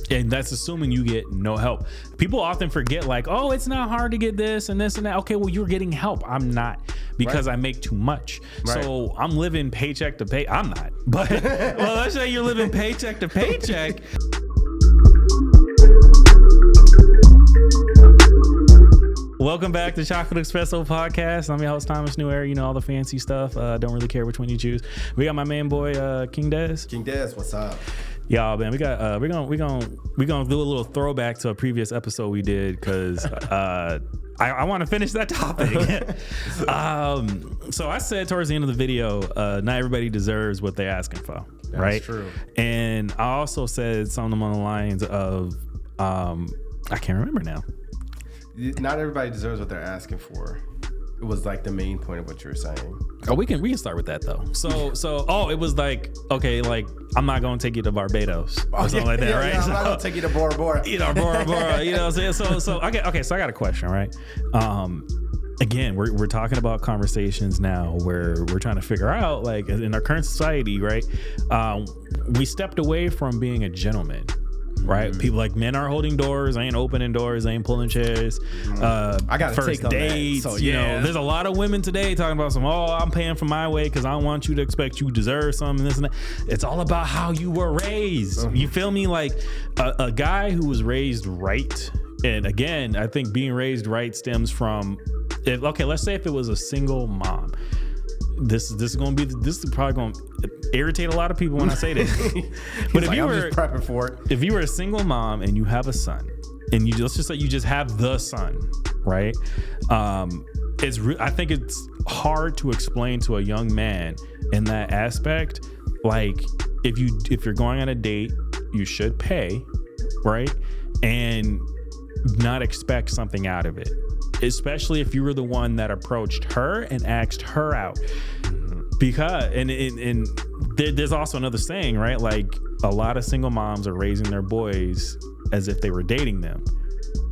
And that's assuming you get no help. People often forget, like, oh, it's not hard to get this and this and that. Okay, well, you're getting help. I'm not, because I make too much. Right. So I'm living paycheck to pay. I'm not. But well, let's say you're living paycheck to paycheck. Welcome back to Chocolate Espresso Podcast. I'm your host, Thomas New Era. You know, all the fancy stuff. Don't really care which one you choose. We got my main boy, King Des. King Des, what's up? Y'all, man, we got we're gonna do a little throwback to a previous episode we did, because I want to finish that topic. So I said towards the end of the video, not everybody deserves what they're asking for. That's right? True. And I also said something along the lines of I can't remember now. Not everybody deserves what they're asking for. It was like the main point of what you were saying. Oh, we can start with that though. So it was like, okay, like I'm not gonna take you to Barbados or something like that, right? I'm not gonna take you to Bora Bora. You know, Bora Bora. You know what I'm saying? So I got a question, right? Again, we're talking about conversations now where we're trying to figure out, like, in our current society, right? We stepped away from being a gentleman. Right, people like men are holding doors, ain't opening doors, ain't pulling chairs. I got first take dates. So, you know, there's a lot of women today talking about I'm paying for my way because I want you to expect you deserve something. This and that. It's all about how you were raised. You feel me? Like a guy who was raised right. And again, I think being raised right stems from let's say if it was a single mom. This is probably going to irritate a lot of people when I say this. But if I'm just prepping for it. If you were a single mom and you have a son, and let's just say you just have the son, right? I think it's hard to explain to a young man in that aspect. Like if you're going on a date, you should pay, right? And not expect something out of it. Especially if you were the one that approached her and asked her out, because and there's also another saying, right? Like a lot of single moms are raising their boys as if they were dating them,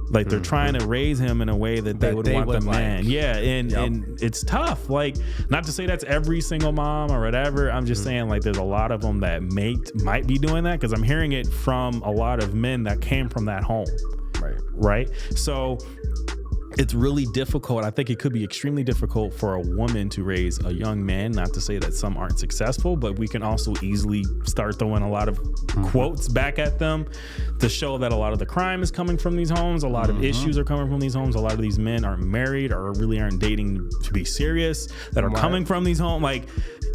like they're trying to raise him in a way that they would want the man. Like. Yeah, and it's tough. Like, not to say that's every single mom or whatever. I'm just saying, like, there's a lot of them that might be doing that, because I'm hearing it from a lot of men that came from that home. Right. So it's really difficult. I think it could be extremely difficult for a woman to raise a young man. Not to say that some aren't successful, but we can also easily start throwing a lot of quotes back at them to show that a lot of the crime is coming from these homes. A lot of issues are coming from these homes. A lot of these men aren't married or really aren't dating to be serious, that are coming from these homes. Like,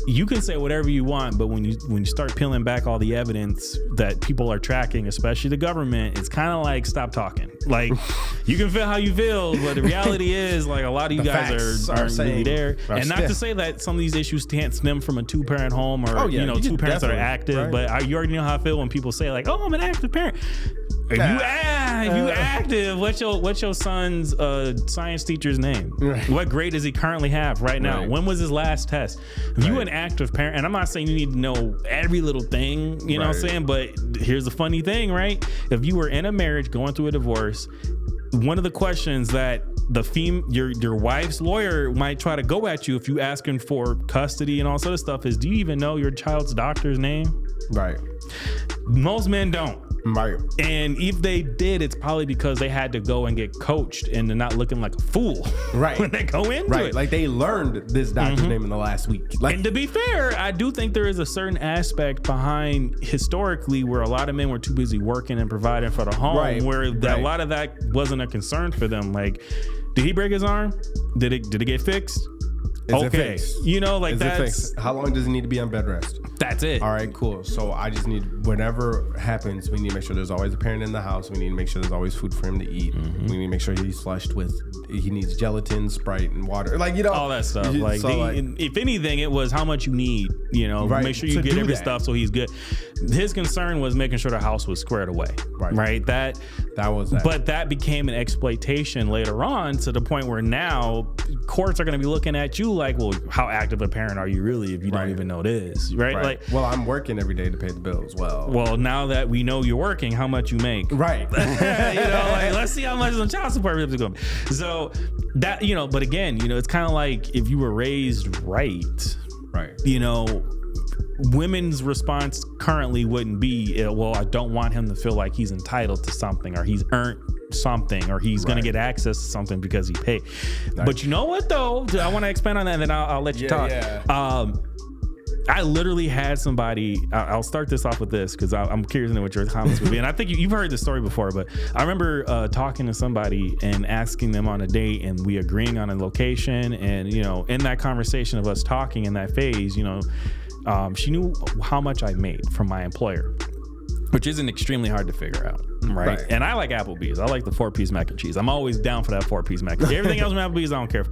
you can say whatever you want, but when you start peeling back all the evidence that people are tracking, especially the government, it's kind of like, stop talking. Like, you can feel how you feel, but the reality is, like, a lot of you guys aren't really there. And not to say that some of these issues can't stem from a two-parent home or two parents that are active, but you already know how I feel when people say, like, oh, I'm an active parent. If you active, what's your son's science teacher's name? Right. What grade does he currently have right now? When was his last test? If you an active parent, and I'm not saying you need to know every little thing, you know what I'm saying? But here's the funny thing, right? If you were in a marriage going through a divorce, one of the questions that your wife's lawyer might try to go at you if you asking for custody and all sort of stuff is, do you even know your child's doctor's name? Right. Most men don't. Right. And if they did, it's probably because they had to go and get coached and they're not looking like a fool when they go into it. Like, they learned this doctor's name in the last week. Like, and to be fair, I do think there is a certain aspect behind historically where a lot of men were too busy working and providing for the home, where a lot of that wasn't a concern for them. Like, did he break his arm? Did it get fixed? Is it fixed? You know, like, that's... Fixed? How long does he need to be on bed rest? That's it. All right, cool. So I just need, whenever happens, we need to make sure there's always a parent in the house. We need to make sure there's always food for him to eat. We need to make sure he's flushed with, he needs gelatin, Sprite, and water. Like, you know. All that stuff. Like, if anything, it was how much you need, you know. Make sure you get every stuff so he's good. His concern was making sure the house was squared away. Right? That was that. But that became an exploitation later on, to the point where now courts are going to be looking at you like, well, how active a parent are you really if you don't even know this, right? Like, well, I'm working every day to pay the bills. Well, now that we know you're working, how much you make, right? You know, like, let's see how much on child support is going. So that, you know, but again, you know, it's kind of like if you were raised right, you know, women's response currently wouldn't be, well, I don't want him to feel like he's entitled to something or he's earned something or he's going to get access to something because he paid. Nice. But you know what, though? I want to expand on that and then I'll let you talk. Yeah. I literally had somebody, I'll start this off with this because I'm curious to know what your comments would be. And I think you've heard this story before, but I remember talking to somebody and asking them on a date and we agreeing on a location. And, you know, in that conversation of us talking in that phase, you know, she knew how much I made from my employer, which isn't extremely hard to figure out, right? And I like Applebee's. I like the 4-piece mac and cheese. I'm always down for that 4-piece mac and cheese. Everything else from Applebee's, I don't care.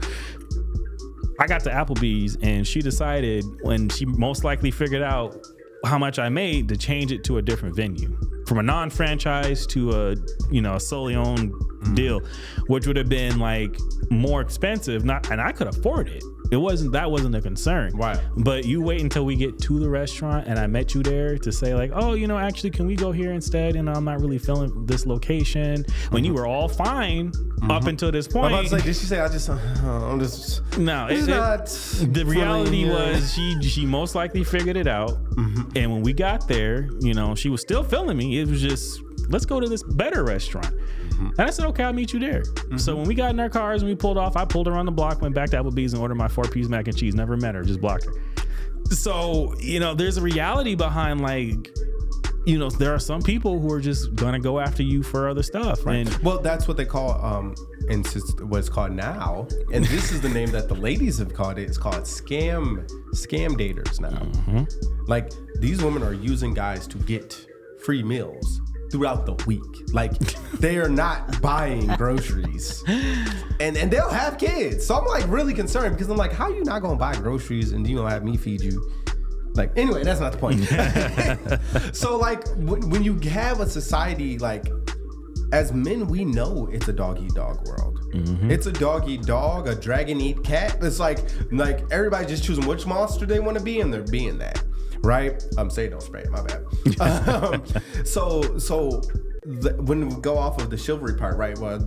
I got to Applebee's and she decided when she most likely figured out how much I made to change it to a different venue, from a non-franchise to a solely owned deal, which would have been like more expensive. And I could afford it. That wasn't a concern. Right. But you wait until we get to the restaurant and I met you there to say like, oh, you know, actually, can we go here instead? And I'm not really feeling this location. When you were all fine up until this point. I'm about to say, did she say I'm just no, it's not. The reality was she most likely figured it out. And when we got there, you know, she was still feeling me. It was just, let's go to this better restaurant. And I said, okay, I'll meet you there. So when we got in our cars and we pulled off, I pulled her on the block, went back to Applebee's and ordered my 4-piece mac and cheese. Never met her, just blocked her. So, you know, there's a reality behind like, you know, there are some people who are just going to go after you for other stuff. Right. And well, that's what they call, what it's called now. And this is the name that the ladies have called it. It's called scam daters now. Like these women are using guys to get free meals throughout the week. Like they are not buying groceries and they'll have kids. So I'm like really concerned because I'm like, how are you not gonna buy groceries and you don't have me feed you? Like, anyway, that's not the point. So like when you have a society, like as men, we know it's a dog eat dog world. It's a dog eat dog, a dragon eat cat. It's like everybody just choosing which monster they want to be and they're being that. Right? Say don't spray it, my bad. When we go off of the chivalry part, right? Well,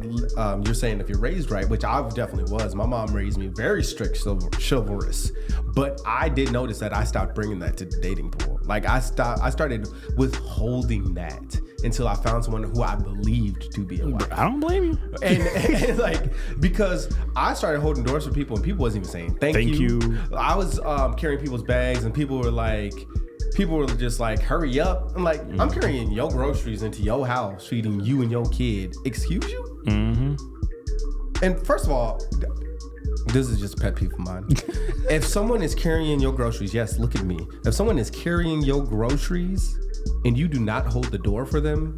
you're saying if you're raised right, which I definitely was. My mom raised me very strict chivalrous, but I did notice that I stopped bringing that to the dating pool. Like I started withholding that until I found someone who I believed to be a wife. I don't blame you. And like, because I started holding doors for people and people wasn't even saying thank you. I was carrying people's bags and people were just like, hurry up. I'm like, I'm carrying your groceries into your house, feeding you and your kid. Excuse you? And first of all, this is just a pet peeve of mine. If someone is carrying your groceries, yes, look at me. If someone is carrying your groceries and you do not hold the door for them,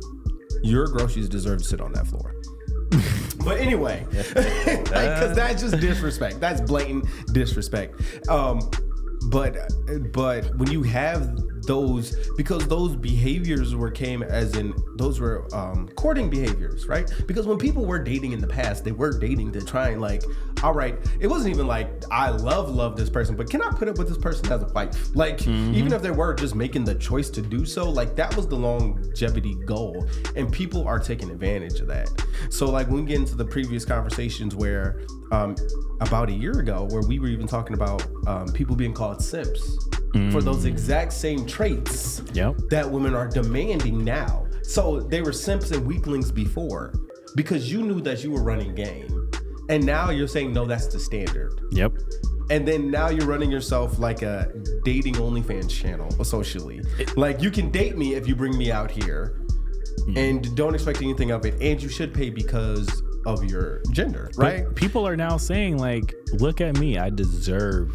your groceries deserve to sit on that floor. But anyway, because that's just disrespect. That's blatant disrespect. But when you have those, because those behaviors were courting behaviors, right? Because when people were dating in the past, they were dating to try and like, all right, it wasn't even like I love this person, but can I put up with this person as a wife? Like even if they were just making the choice to do so, like that was the longevity goal, and people are taking advantage of that. So like when we get into the previous conversations where about a year ago, where we were even talking about people being called simps for those exact same traits that women are demanding now. So they were simps and weaklings before because you knew that you were running game. And now you're saying, no, that's the standard. Yep. And then now you're running yourself like a dating OnlyFans channel socially. Like you can date me if you bring me out here and don't expect anything of it. And you should pay because of your gender, right? But people are now saying like, look at me, I deserve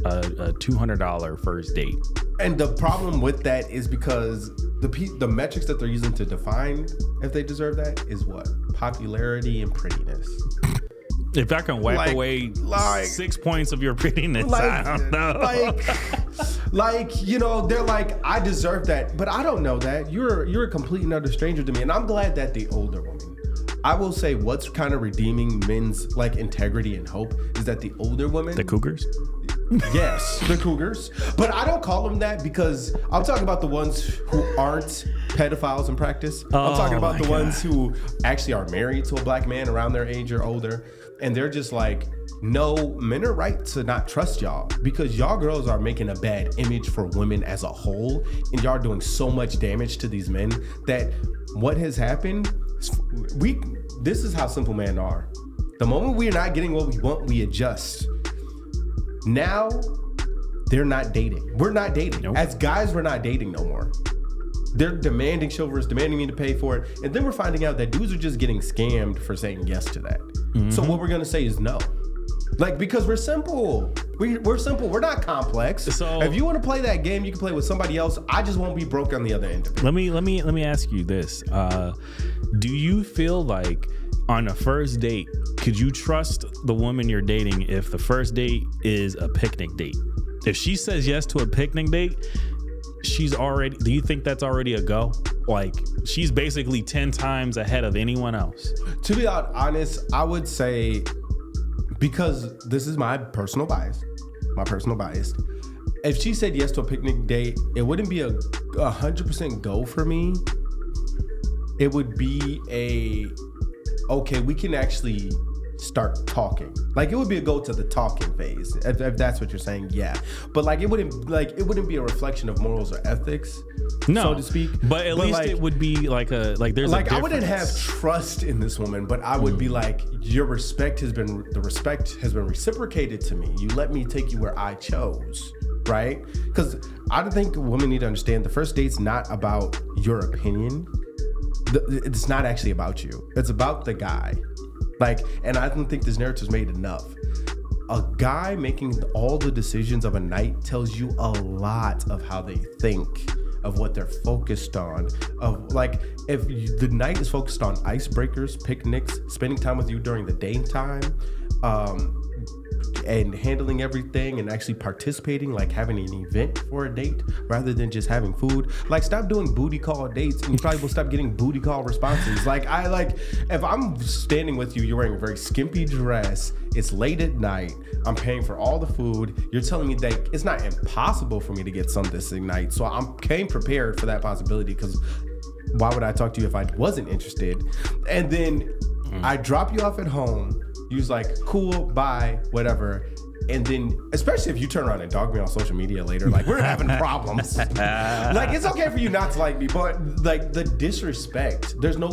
a $200 first date. And the problem with that is because the metrics that they're using to define if they deserve that is what? Popularity and prettiness. If I can wipe away 6 points of your prettiness, I don't know. You know, they're like, I deserve that, but I don't know that. You're a complete and utter stranger to me. And I'm glad that the older woman, I will say what's kind of redeeming men's like integrity and hope is that the older women, the cougars, Yes, the cougars. But I don't call them that because I'm talking about the ones who aren't pedophiles in practice. I'm talking about the ones who actually are married to a black man around their age or older. And they're just like, no, men are right to not trust y'all because y'all girls are making a bad image for women as a whole. And y'all are doing so much damage to these men that what has happened, this is how simple men are. The moment we're not getting what we want, we adjust. Now, they're not dating. We're not dating. Nope. As guys, we're not dating no more. They're demanding chivalrous, demanding me to pay for it. And then we're finding out that dudes are just getting scammed for saying yes to that. Mm-hmm. So what we're going to say is no. Like, because we're simple. We're simple. We're not complex. So if you want to play that game, you can play with somebody else. I just won't be broke on the other end of it. Let me ask you this. Do you feel like on a first date, could you trust the woman you're dating if the first date is a picnic date? If she says yes to a picnic date, do you think that's already a go? Like, she's basically 10 times ahead of anyone else. To be honest, I would say, because this is my personal bias, if she said yes to a picnic date, it wouldn't be a 100% go for me. It would be okay, we can actually start talking. Like, it would be a go to the talking phase, if that's what you're saying. Yeah, but like it wouldn't be a reflection of morals or ethics, so to speak. But at least it would be like there's a difference. I wouldn't have trust in this woman, but I would be like, the respect has been reciprocated to me. You let me take you where I chose, right? Because I don't think women need to understand the first date's not about your opinion. It's not actually about you. It's about the guy. Like, and I don't think this narrative's made enough. A guy making all the decisions of a night tells you a lot of how they think, of what they're focused on. Of like, if the night is focused on icebreakers, picnics, spending time with you during the daytime, and handling everything and actually participating, like having an event for a date rather than just having food. Like, stop doing booty call dates and you probably will stop getting booty call responses. If I'm standing with you, you're wearing a very skimpy dress, it's late at night, I'm paying for all the food, you're telling me that it's not impossible for me to get some this night. So I came prepared for that possibility, because why would I talk to you if I wasn't interested? And then I drop you off at home. You was like, cool, bye, whatever. And then, especially if you turn around and dog me on social media later, like, we're having problems. Like, it's okay for you not to like me, but like the disrespect, there's no,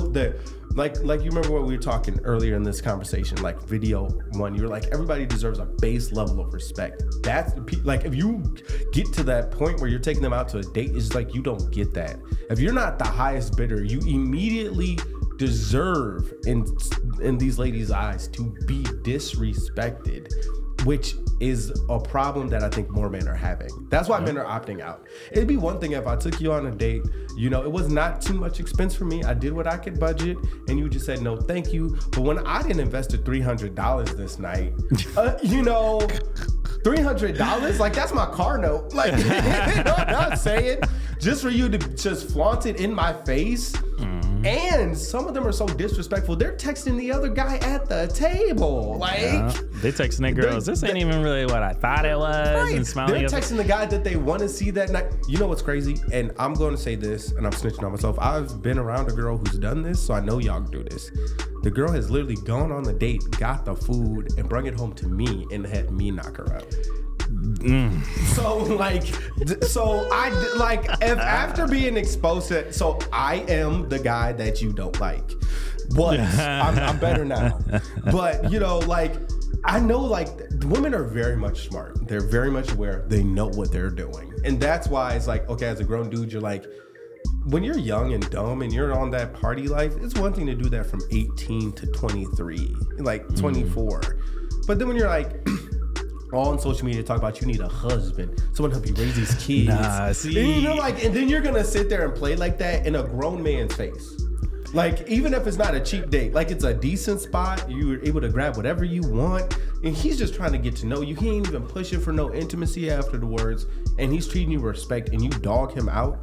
like you remember what we were talking earlier in this conversation, like video one, you're like, everybody deserves a base level of respect. That's like, if you get to that point where you're taking them out to a date, it's like, you don't get that. If you're not the highest bidder, you immediately deserve in these ladies' eyes to be disrespected, which is a problem that I think more men are having. That's why men are opting out. It'd be one thing if I took you on a date, it was not too much expense for me, I did what I could budget, and you just said no thank you. But when I didn't invested $300 this night, $300, like, that's my car note. Like, you know what I'm saying? Just for you to just flaunt it in my face. And some of them are so disrespectful. They're texting the other guy at the table. Like, they texting their girls, this ain't even really what I thought it was. Right. And smiling. They're texting the guy that they want to see that night. You know what's crazy? And I'm going to say this, and I'm snitching on myself. I've been around a girl who's done this, so I know y'all do this. The girl has literally gone on the date, got the food, and brought it home to me, and had me knock her out. So if after being exposed to it, so I am the guy that you don't like. But I'm better now. But I know, like, women are very much smart. They're very much aware. They know what they're doing. And that's why it's like, okay, as a grown dude, you're like, when you're young and dumb and you're on that party life, it's one thing to do that from 18 to 23, like 24. But then when you're like, all on social media talk about you need a husband, someone to help you raise these kids. And then you're gonna sit there and play like that in a grown man's face. Like, even if it's not a cheap date, like, it's a decent spot, you're able to grab whatever you want, and he's just trying to get to know you. He ain't even pushing for no intimacy afterwards, and he's treating you with respect, and you dog him out.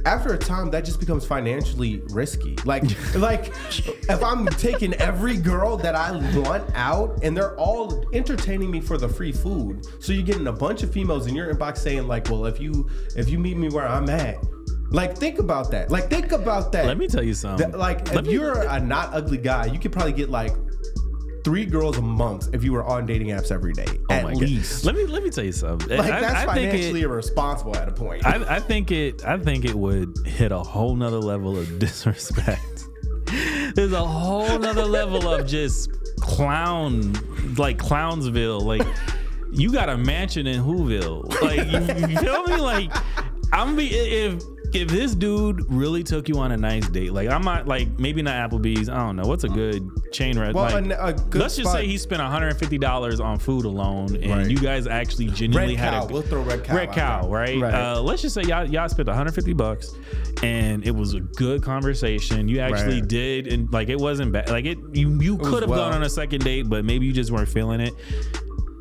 after a time that just becomes financially risky. Like if I'm taking every girl that I want out and they're all entertaining me for the free food, so you're getting a bunch of females in your inbox saying like, well, if you meet me where I'm at, like think about that. Let me tell you something. If you're a not ugly guy, you could probably get like 3 girls a month if you were on dating apps every day, at least. Let me tell you something. Like that's financially irresponsible at a point. I think it would hit a whole nother level of disrespect. There's a whole nother level of just Clownsville. Like you got a mansion in Whoville. Like you feel me? Like if this dude really took you on a nice date, like I'm not like maybe not Applebee's, I don't know what's a good chain restaurant. Well, like, let's just say he spent $150 on food alone, and you guys actually genuinely we'll throw Red Cow, right? Let's just say y'all spent $150, and it was a good conversation. You actually did, and like it wasn't bad. Like you could have gone on a second date, but maybe you just weren't feeling it.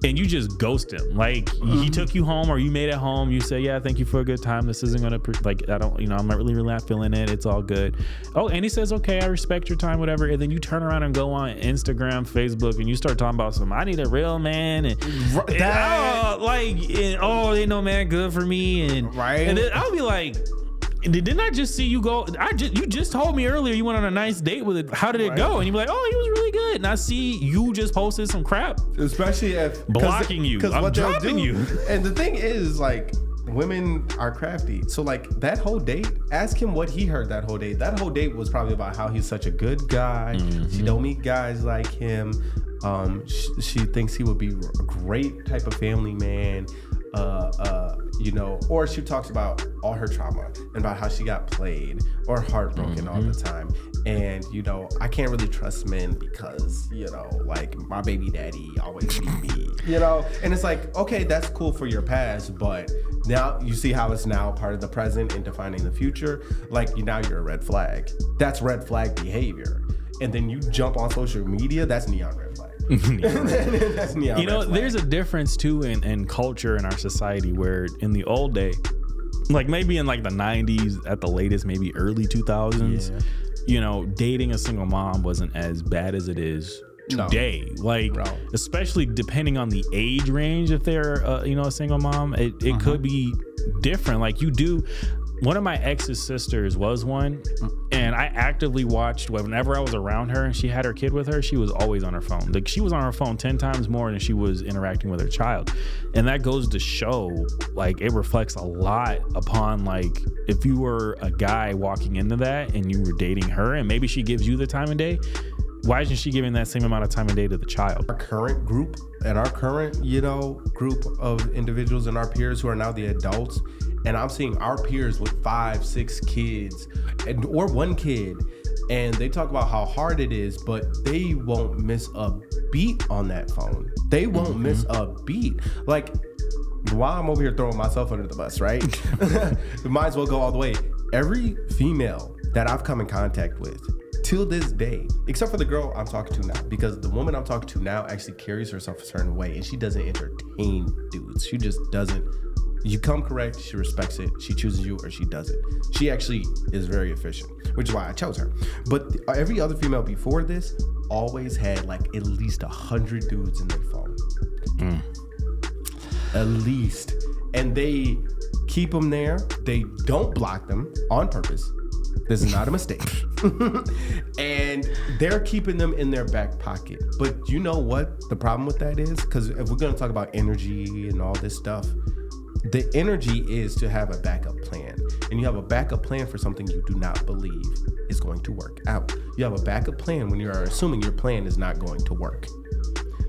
And you just ghost him. Like he took you home, or you made it home. You say, "Yeah, thank you for a good time. This isn't gonna I'm not really not feeling it. It's all good." Oh, and he says, "Okay, I respect your time, whatever." And then you turn around and go on Instagram, Facebook, and you start talking about something. I need a real man, and ain't no man good for me, and And then I'll be like, didn't I just see you go? You just told me earlier you went on a nice date with it. How did it go? And you're like, oh, he was really good. And I see you just posted some crap. Especially if blocking you. I'm dropping you. And the thing is, like, women are crafty. So like that whole date, ask him what he heard that whole date. That whole date was probably about how he's such a good guy. She don't meet guys like him. She thinks he would be a great type of family man. Or she talks about all her trauma and about how she got played or heartbroken all the time. And, I can't really trust men because, like my baby daddy always beat me, and it's like, okay, that's cool for your past, but now you see how it's now part of the present and defining the future. Like now you're a red flag. That's red flag behavior. And then you jump on social media, that's neon red flag. That's neon red flag. There's a difference too in culture in our society where in the old day, like maybe in like the 90s at the latest, maybe early 2000s, dating a single mom wasn't as bad as it is today. Especially depending on the age range, if they're a single mom, it could be different. Like you do. One of my ex's sisters was one, and I actively watched whenever I was around her and she had her kid with her, she was always on her phone. Like she was on her phone 10 times more than she was interacting with her child. And that goes to show, like, it reflects a lot upon, like, if you were a guy walking into that and you were dating her and maybe she gives you the time of day, why isn't she giving that same amount of time of day to the child? Our current group group of individuals and our peers who are now the adults, and I'm seeing our peers with 5, 6 kids or 1 kid, and they talk about how hard it is, but they won't miss a beat on that phone. They won't miss a beat. Like, while I'm over here throwing myself under the bus, right? Might as well go all the way. Every female that I've come in contact with till this day, except for the girl I'm talking to now, because the woman I'm talking to now actually carries herself a certain way, and she doesn't entertain dudes. She just doesn't. You come correct, she respects it. She chooses you or she doesn't. She actually is very efficient, which is why I chose her. But every other female before this always had like at least 100 dudes in their phone. At least. And they keep them there. They don't block them on purpose. This is not a mistake. And they're keeping them in their back pocket. But you know what the problem with that is? Because if we're going to talk about energy and all this stuff, the energy is to have a backup plan. And you have a backup plan for something you do not believe is going to work out. You have a backup plan when you are assuming your plan is not going to work.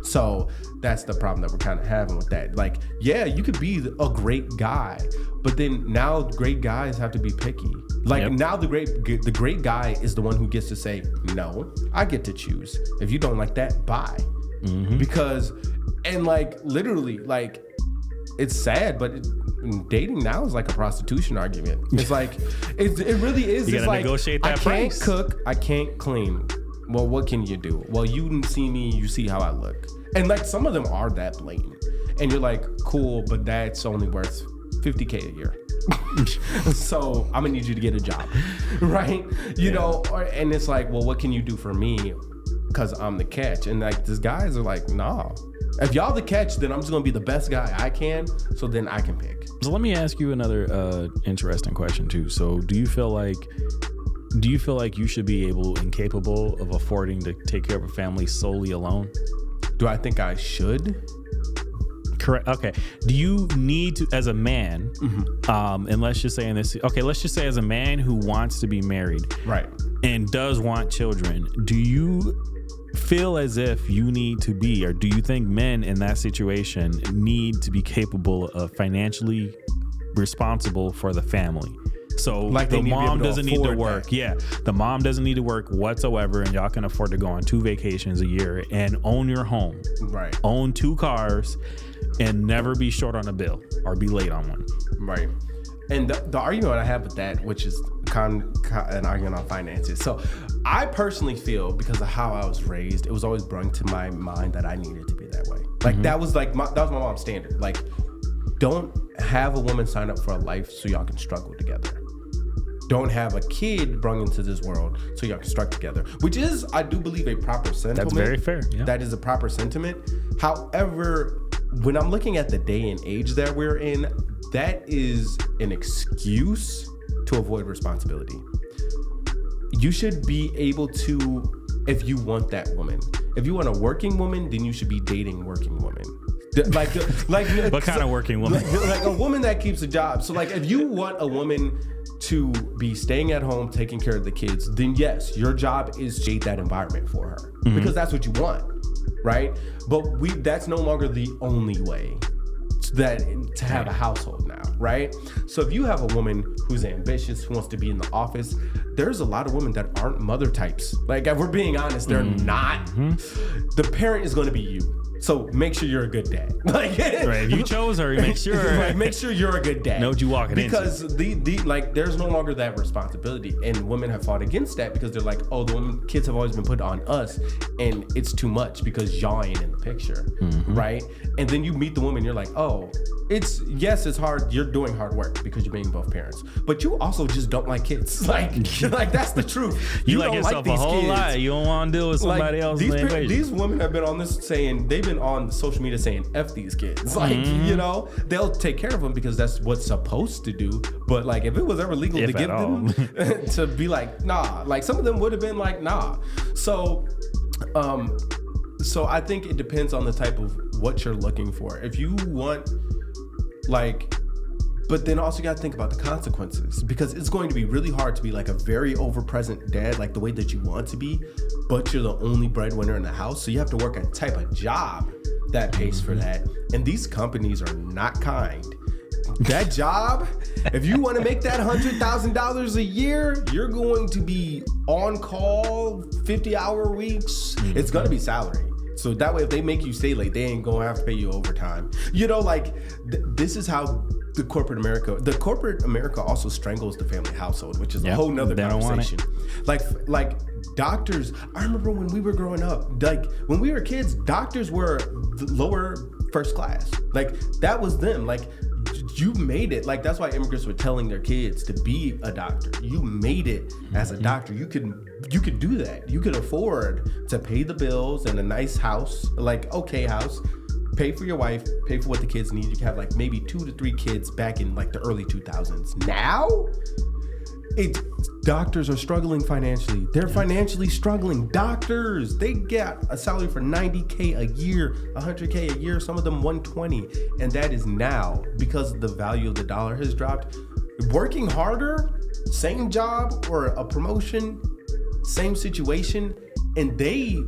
So that's the problem that we're kind of having with that. Like, yeah, you could be a great guy, but then now great guys have to be picky. Like now the great guy is the one who gets to say, no, I get to choose. If you don't like that, bye. Because, and like literally, like, it's sad, but dating now is like a prostitution argument. It's like, it really is. You gotta like, negotiate that price. I can't cook, I can't clean. Well, what can you do? Well, you didn't see me, you see how I look. And like some of them are that blatant. And you're like, cool, but that's only worth $50K a year. So I'm gonna need you to get a job, right? You know, and it's like, well, what can you do for me? Because I'm the catch. And like these guys are like, nah. If y'all the catch, then I'm just gonna be the best guy I can. So then I can pick. So let me ask you another interesting question too. So do you feel like you should be able and capable of affording to take care of a family solely alone? Do I think I should? Correct. Okay. Do you need to, as a man, and let's just say in this, okay, let's just say as a man who wants to be married, right, and does want children, do you feel as if you need to be, or do you think men in that situation need to be capable of financially responsible for the family? So like the mom doesn't need to work. That. Yeah. The mom doesn't need to work whatsoever, and y'all can afford to go on 2 vacations a year and own your home. Right. Own 2 cars and never be short on a bill or be late on one. Right. And the argument I have with that, which is an argument on finances. So I personally feel, because of how I was raised, it was always brought to my mind that I needed to be that way. Like that was like that was my mom's standard. Like, don't have a woman sign up for a life so y'all can struggle together. Don't have a kid brought into this world so y'all can struggle together, which is, I do believe, a proper sentiment. That's very fair. Yeah. That is a proper sentiment. However, when I'm looking at the day and age that we're in, that is an excuse to avoid responsibility. You should be able to, if you want that woman. If you want a working woman, then you should be dating working women. Like what kind of working woman? Like a woman that keeps a job. So like if you want a woman to be staying at home, taking care of the kids, then yes, your job is to create that environment for her, because that's what you want, right? But that's no longer the only way to have a household now, right? So if you have a woman who's ambitious, who wants to be in the office, there's a lot of women that aren't mother types. Like, if we're being honest, they're not. The parent is going to be you. So make sure you're a good dad. Like, right, if you chose her, make sure. Right, make sure you're a good dad. Know what you walking because into. Because there's no longer that responsibility, and women have fought against that because they're like, oh, kids have always been put on us, and it's too much because y'all ain't in the picture, right? And then you meet the woman, you're like, oh, it's hard. You're doing hard work because you're being both parents, but you also just don't like kids. Like that's the truth. You like yourself a whole lot. You don't want to deal with somebody else. These women have been on this saying, they've been on social media saying F these kids. Like, you know, they'll take care of them because that's what's supposed to do. But like, if it was ever legal to give them to be like, nah, like some of them would have been like, nah. So I think it depends on the type of what you're looking for. If you want, like, but then also you got to think about the consequences, because it's going to be really hard to be like a very overpresent dad, like the way that you want to be, but you're the only breadwinner in the house. So you have to work a type of job that pays for that. And these companies are not kind. That job, if you want to make that $100,000 a year, you're going to be on call 50-hour weeks. It's going to be salary. So that way, if they make you stay late, they ain't going to have to pay you overtime. You know, like this is how the corporate America also strangles the family household, which is a whole nother conversation. Like doctors, I remember when we were growing up, like when we were kids, doctors were the lower first class. Like that was them. Like you made it. Like that's why immigrants were telling their kids to be a doctor. You made it as a doctor. You could do that. You could afford to pay the bills and a nice house, like okay house. Pay for your wife, pay for what the kids need. You can have like maybe 2 to 3 kids back in like the early 2000s. Now, doctors are struggling financially. They're financially struggling. Doctors, they get a salary for $90K a year, $100K a year, some of them $120. And that is now because the value of the dollar has dropped. Working harder, same job or a promotion, same situation, and they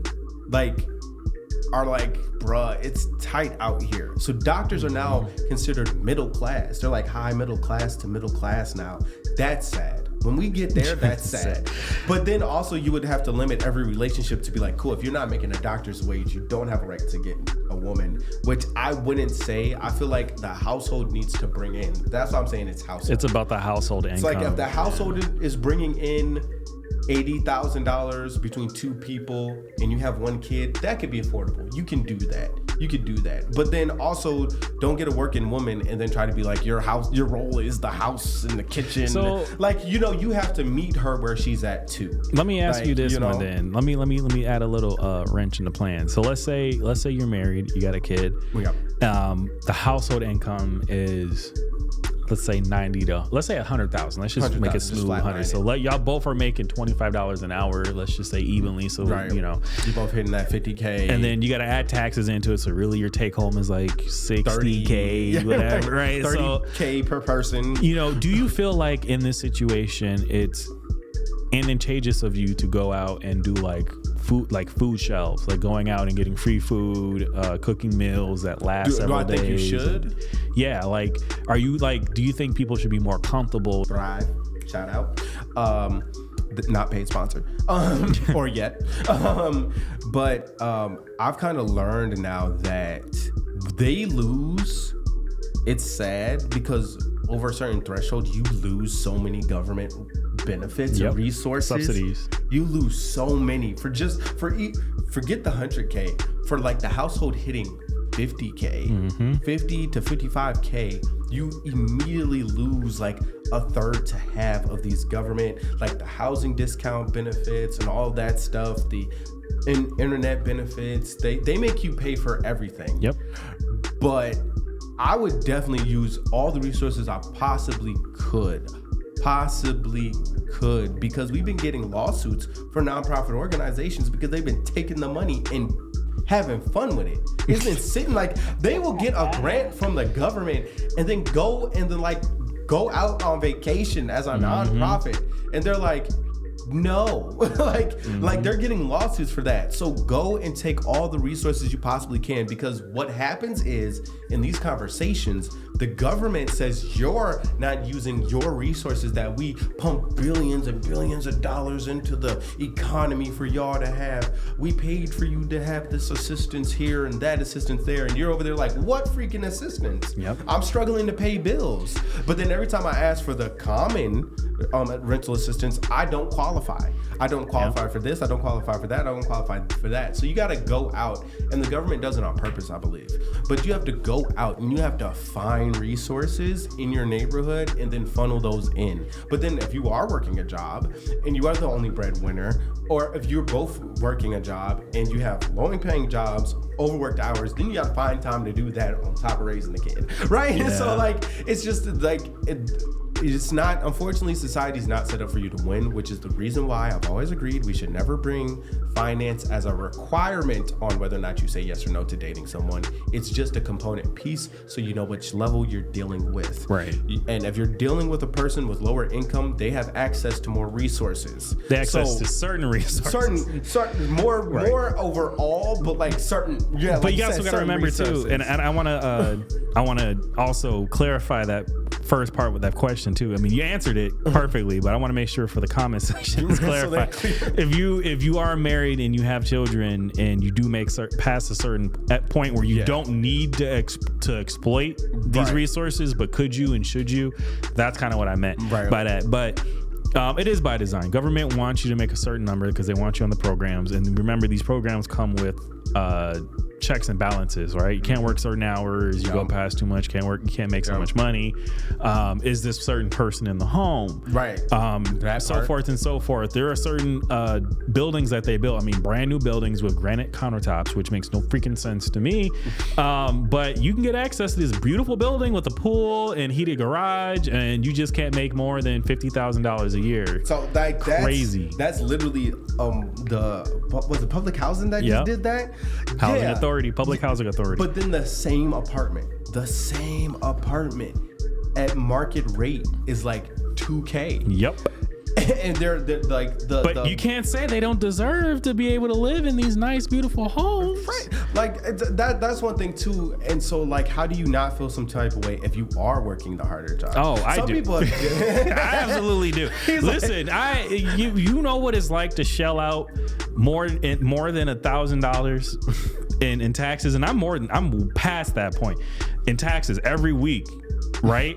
are like, bruh, it's tight out here. So doctors are now considered middle class. They're like high middle class to middle class now. That's sad. When we get there, that's sad. But then also you would have to limit every relationship to be like, cool, if you're not making a doctor's wage, you don't have a right to get a woman, which I wouldn't say. I feel like the household needs to bring in. That's why I'm saying it's household. It's about the household income. It's like if the household is bringing in $80,000 between 2 people and you have 1 kid, that could be affordable. You can do that. you could do that. But then also don't get a working woman and then try to be like your role is the house and the kitchen. So like, you know, you have to meet her where she's at too. Let me ask like, you this you know, one then. Let me add a little wrench in the plan. So let's say you're married, you got a kid. Yeah. The household income is, let's say 90 to, let's say 100,000. Let's just make it smooth 100. So y'all both are making $25 an hour. Let's just say evenly. So, you know, you both hitting that 50K. And then you got to add taxes into it. So really your take home is like 60K, whatever, right? 30K per person. You know, do you feel like in this situation, it's advantageous of you to go out and do like food shelves, like going out and getting free food, cooking meals that last several days? Do I think you should? Yeah, like, are you like, do you think people should be more comfortable? Thrive, shout out. Not paid sponsor, or yet. But I've kind of learned now that they lose. It's sad because over a certain threshold, you lose so many government benefits and resources, subsidies. You lose so many forget the 100K for like the household hitting 50K, 50 to 55K. You immediately lose like a third to half of these government, like the housing discount benefits and all that stuff, the internet benefits. They make you pay for everything. Yep. But I would definitely use all the resources I possibly could, because we've been getting lawsuits for nonprofit organizations because they've been taking the money and having fun with it. It's been sitting like they will get a grant from the government and then go out on vacation as a nonprofit, and they're like, no, like they're getting lawsuits for that. So go and take all the resources you possibly can, because what happens is in these conversations, the government says you're not using your resources that we pump billions and billions of dollars into the economy for y'all to have. We paid for you to have this assistance here and that assistance there, and you're over there like, what freaking assistance? Yep. I'm struggling to pay bills. But then every time I ask for the common rental assistance, I don't qualify. I don't qualify for this. I don't qualify for that. I don't qualify for that. So you got to go out, and the government does it on purpose, I believe. But you have to go out and you have to find resources in your neighborhood and then funnel those in. But then if you are working a job and you are the only breadwinner, or if you're both working a job and you have low-paying jobs, overworked hours, then you got to find time to do that on top of raising the kid, right? Yeah. So like, it's just like it's not, unfortunately, society's not set up for you to win, which is the reason why I've always agreed we should never bring finance as a requirement on whether or not you say yes or no to dating someone. It's just a component piece so you know which level you're dealing with. Right. And if you're dealing with a person with lower income, they have access to more resources. They access to certain resources. Certain more overall, but like certain, yeah. But like you also got to remember too, and I want to also clarify that first part with that question too. I mean, you answered it perfectly, but I want to make sure for the comment section it's clarified. If you are married and you have children and you do make past a certain point where you don't need to exploit these resources, but could you and should you? That's kind of what I meant by that. But it is by design. Government wants you to make a certain number because they want you on the programs. And remember, these programs come with checks and balances, right? You can't work certain hours. You go past too much. You can't make so much money. Is this certain person in the home? Right. So forth and so forth. There are certain buildings that they built. I mean, brand new buildings with granite countertops, which makes no freaking sense to me. But you can get access to this beautiful building with a pool and heated garage, and you just can't make more than $50,000 a year. So like crazy. That's literally was it public housing that just did that? Housing authority, public housing authority. But then the same apartment at market rate is like $2K. Yep. And they're like but you can't say they don't deserve to be able to live in these nice, beautiful homes. Right. Like that's one thing too. And so like, how do you not feel some type of way if you are working the harder job? Oh, I do. People I absolutely do. Listen, you know what it's like to shell out more than $1,000 in taxes, and I'm past that point in taxes every week, right?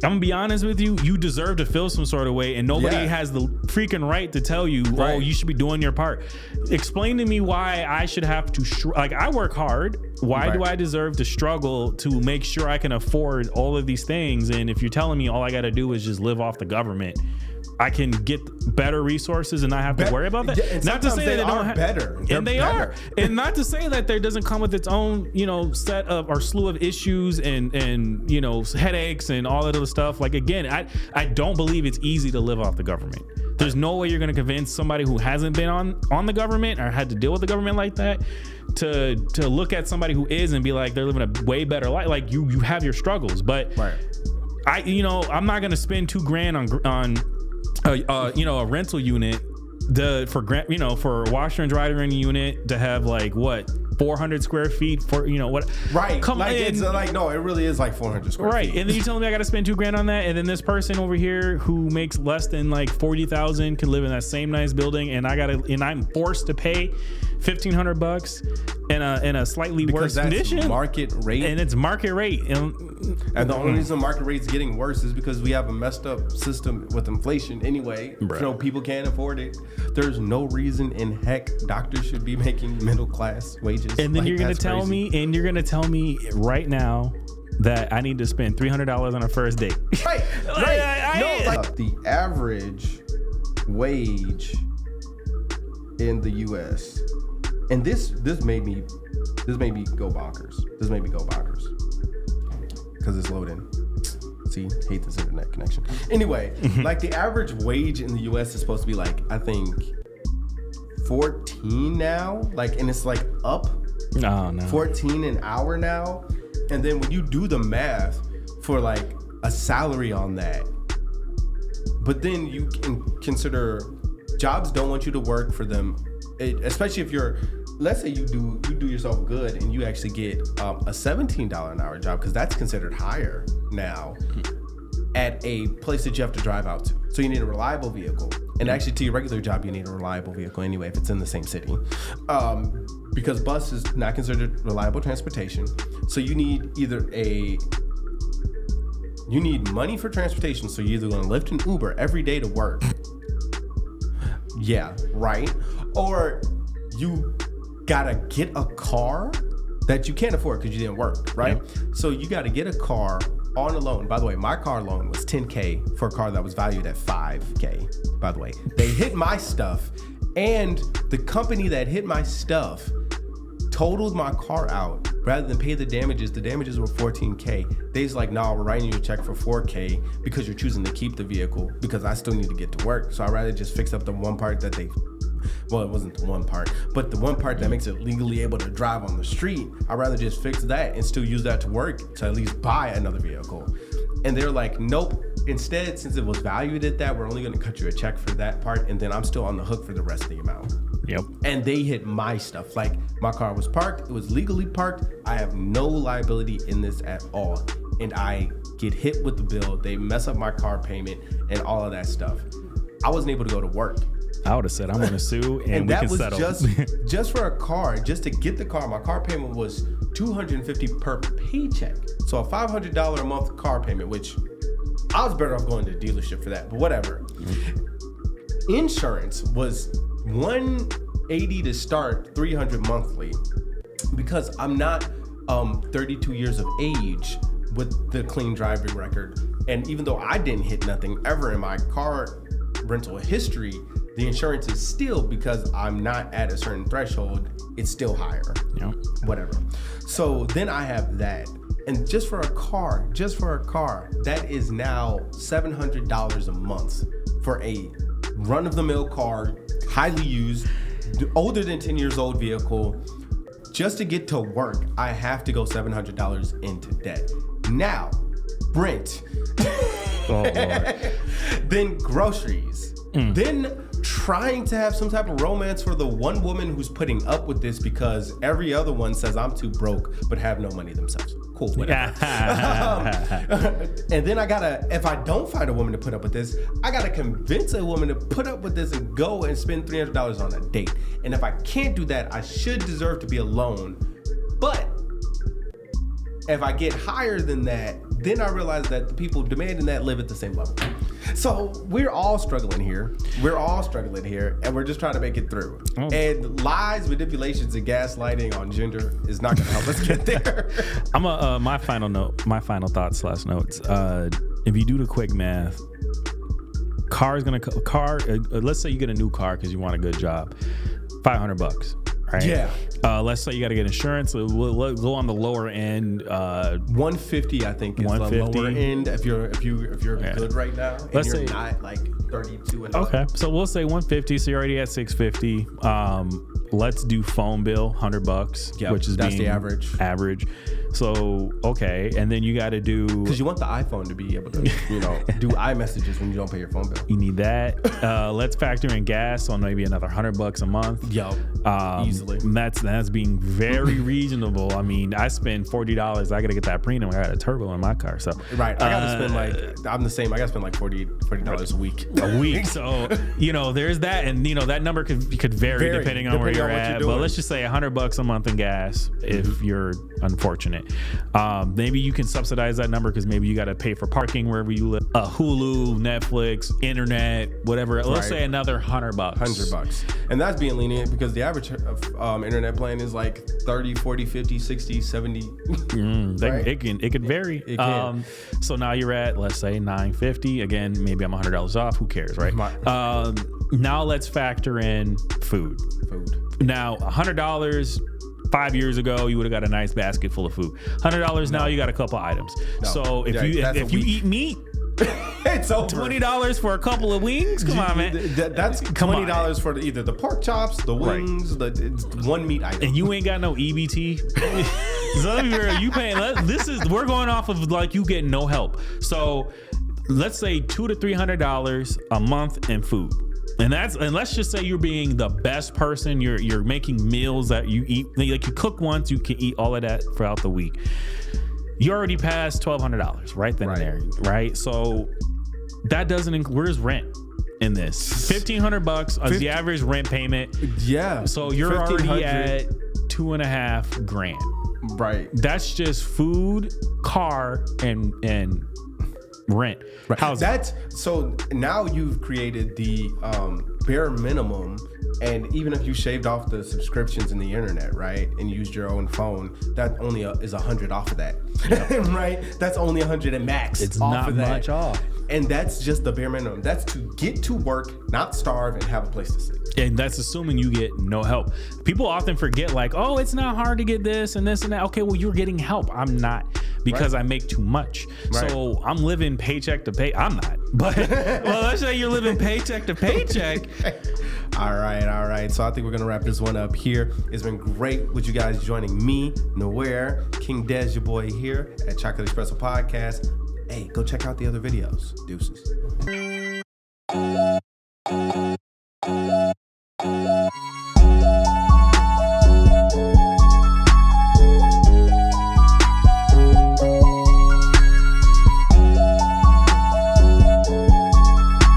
I'm gonna be honest with you. You deserve to feel some sort of way, and nobody has the freaking right to tell you, "Oh, you should be doing your part." Explain to me why I should have to I work hard. Why do I deserve to struggle to make sure I can afford all of these things? And if you're telling me all I got to do is just live off the government, I can get better resources and not have to worry about that. Not to say that they don't have better, and they are, and not to say that there doesn't come with its own, set of or slew of issues and headaches and all that other stuff. Like again, I don't believe it's easy to live off the government. There's no way you're going to convince somebody who hasn't been on the government or had to deal with the government like that to look at somebody who is and be like they're living a way better life. Like you have your struggles, but I'm not going to spend $2,000 on a rental unit for a washer and dryer in a unit to have 400 square feet for what it really is like 400 square feet. And then you telling me I got to spend $2,000 on that, and then this person over here who makes less than $40,000 can live in that same nice building, and I'm forced to pay $1,500 in a slightly worse condition. Market rate, and it's market rate, and the only reason market rate's getting worse is because we have a messed up system with inflation anyway. People can't afford it. There's no reason in heck doctors should be making middle class wages. And then you're gonna tell me right now that I need to spend $300 on a first date. Right. The average wage in the U.S. and this made me go bonkers. Because it's loading. See, hate this internet connection. Anyway, the average wage in the U.S. is supposed to be I think 14 now, and it's up 14 an hour now. And then when you do the math for a salary on that, but then you can consider jobs don't want you to work for them, especially if you're, let's say you do yourself good and you actually get a $17 an hour job, because that's considered higher now at a place that you have to drive out to. So you need a reliable vehicle. And actually to your regular job, you need a reliable vehicle anyway if it's in the same city. Because bus is not considered reliable transportation. So you need you need money for transportation. So you're either going to Lyft and Uber every day to work. Yeah, right. Or you gotta get a car that you can't afford because you didn't work, right? Yep. So you gotta get a car on a loan. By the way, my car loan was $10K for a car that was valued at $5K. By the way, they hit my stuff, and the company that hit my stuff totaled my car out rather than pay the damages. The damages were $14K. They was like, "No, we're writing you a check for $4K because you're choosing to keep the vehicle because I still need to get to work. So I'd rather just fix up the one part that they." Well, it wasn't the one part, but the one part that makes it legally able to drive on the street. I'd rather just fix that and still use that to work to at least buy another vehicle. And they're like, nope. Instead, since it was valued at that, we're only going to cut you a check for that part, and then I'm still on the hook for the rest of the amount. Yep. And they hit my stuff. My car was parked. It was legally parked. I have no liability in this at all. And I get hit with the bill. They mess up my car payment and all of that stuff. I wasn't able to go to work. I would have said I'm going to sue and we can settle. And that was just for a car, just to get the car. My car payment was $250 per paycheck. So a $500 a month car payment, which I was better off going to the dealership for that, but whatever. Mm-hmm. Insurance was $180 to start, $300 monthly, because I'm not 32 years of age with the clean driving record. And even though I didn't hit nothing ever in my car rental history, the insurance is still, because I'm not at a certain threshold, it's still higher. Yep. Whatever. So then I have that. And just for a car, that is now $700 a month for a run-of-the-mill car, highly used, older than 10 years old vehicle. Just to get to work, I have to go $700 into debt. Now, rent. Oh, Lord. Then groceries. Then trying to have some type of romance for the one woman who's putting up with this because every other one says I'm too broke but have no money themselves. Cool, whatever. And then if I don't find a woman to put up with this, I gotta convince a woman to put up with this and go and spend $300 on a date. And if I can't do that, I should deserve to be alone. But if I get higher than that, then I realized that the people demanding that live at the same level. So we're all struggling here. And we're just trying to make it through. Oh. And lies, manipulations, and gaslighting on gender is not going to help us get there. I'm my final thoughts / notes. If you do the quick math, let's say you get a new car because you want a good job, $500. Right? Yeah. Let's say you got to get insurance. We'll go on the lower end. 150, I think, is the lower end. If you're good right now, and let's you're not like 32 and okay. So we'll say 150. So you're already at 650. Let's do phone bill, $100, which is that's the average. So okay, and then you got to do because you want the iPhone to be able to, do iMessages when you don't pay your phone bill. You need that. Let's factor in gas on maybe another $100 a month. Yo, easily. That's being very reasonable. I mean, I spend $40. I got to get that premium. I got a turbo in my car, so right. I got to spend I'm the same. I got to spend like $40 a week. So there's that, and that number could vary depending on where you're at. But let's just say $100 a month in gas if you're unfortunate. Maybe you can subsidize that number because maybe you got to pay for parking wherever you live. Hulu, Netflix, internet, whatever. Let's say another $100. $100, and that's being lenient because the average internet plan is like 30, 40, 50, 60, 70. Right? It can vary. It can. So now you're at, let's say, $950. Again, maybe I'm $100 off. Who cares, right? Now let's factor in food. Now, $100. 5 years ago, you would have got a nice basket full of food. $100 now, you got a couple items. So if you eat meat, it's over. $20 for a couple of wings. Come on, man. That's $20 for either the pork chops, the wings, it's one meat item. And you ain't got no EBT. So you paying. We're going off of like you getting no help. So let's say $200 to $300 a month in food. And let's just say you're being the best person. You're making meals that you eat. Like you cook once, you can eat all of that throughout the week. You already passed $1,200 right then and there, right? So that doesn't include. Where's rent in this? $1,500 is the average rent payment. Yeah. So you're already at $2,500. Right. That's just food, car, and rent. Right. So now you've created the bare minimum, and even if you shaved off the subscriptions in the internet, right, and used your own phone, that only is $100 off of that. Right? That's only $100 at max. It's off not of that. much off. And that's just the bare minimum. That's to get to work, not starve, and have a place to sleep. And that's assuming you get no help. People often forget, like, oh, it's not hard to get this and this and that. Okay, well, you're getting help. I'm not, because I make too much. Right. So I'm living paycheck to pay. I'm not. But well, let's say you're living paycheck to paycheck. All right. So I think we're going to wrap this one up here. It's been great with you guys joining me, Nowhere, King Dez, your boy here at Chocolate Espresso Podcast. Hey, go check out the other videos. Deuces.